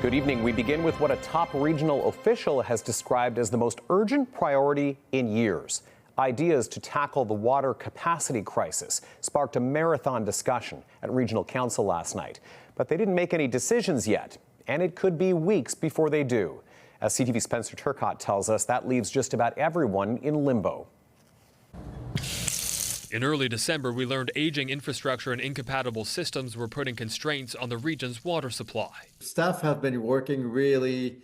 Good evening. We begin with what a top regional official has described as the most urgent priority in years. Ideas to tackle the water capacity crisis sparked a marathon discussion at Regional Council last night. But they didn't make any decisions yet, and it could be weeks before they do. As CTV's Spencer Turcotte tells us, that leaves just about everyone in limbo. In early December, we learned aging infrastructure and incompatible systems were putting constraints on the region's water supply. Staff have been working really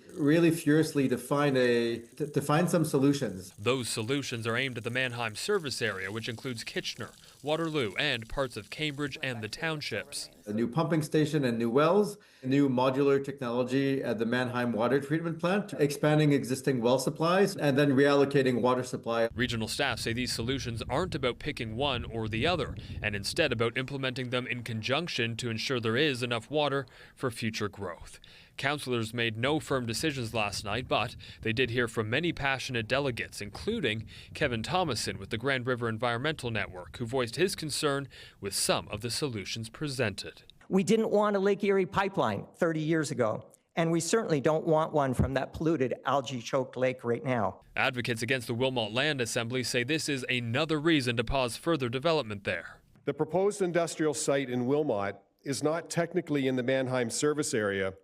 furiously to find some solutions. Those solutions are aimed at the Mannheim service area, which includes Kitchener, Waterloo, and parts of Cambridge and the townships. A new pumping station and new wells, a new modular technology at the Mannheim water treatment plant, expanding existing well supplies, and then reallocating water supply. Regional staff say these solutions aren't about picking one or the other, and instead about implementing them in conjunction to ensure there is enough water for future growth. Councillors made no firm decisions last night, but they did hear from many passionate delegates, including Kevin Thomason with the Grand River Environmental Network, who voiced his concern with some of the solutions presented. We didn't want a Lake Erie pipeline 30 years ago, and we certainly don't want one from that polluted, algae-choked lake right now. Advocates against the Wilmot Land Assembly say this is another reason to pause further development there. The proposed industrial site in Wilmot is not technically in the Mannheim service area,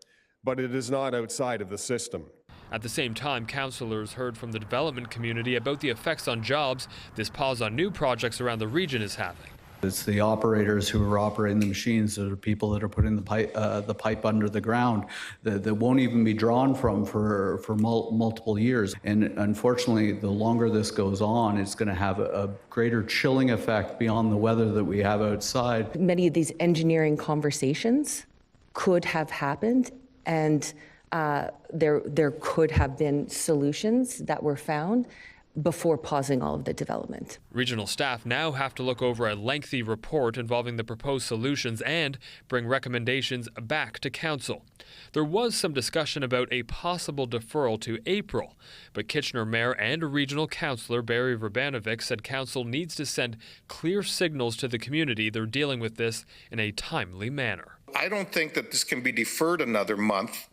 but it is not outside of the system. At the same time, councillors heard from the development community about the effects on jobs this pause on new projects around the region is having. It's the operators who are operating the machines, that are people that are putting the pipe under the ground that won't even be drawn from for multiple years. And unfortunately, the longer this goes on, it's going to have a greater chilling effect beyond the weather that we have outside. Many of these engineering conversations could have happened, and there could have been solutions that were found before pausing all of the development. Regional staff now have to look over a lengthy report involving the proposed solutions and bring recommendations back to council. There was some discussion about a possible deferral to April, but Kitchener Mayor and Regional Councillor Barry Verbanovic said council needs to send clear signals to the community they're dealing with this in a timely manner. I don't think that this can be deferred another month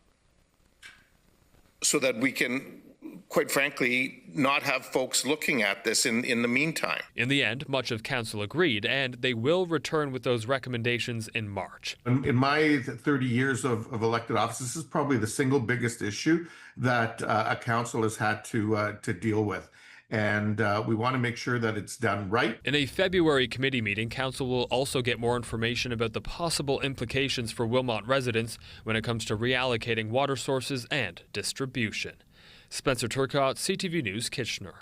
so that we can, quite frankly, not have folks looking at this in the meantime. In the end, much of council agreed, and they will return with those recommendations in March. In my 30 years of elected office, this is probably the single biggest issue that a council has had to deal with. And we want to make sure that it's done right. In a February committee meeting, council will also get more information about the possible implications for Wilmot residents when it comes to reallocating water sources and distribution. Spencer Turcotte, CTV News, Kitchener.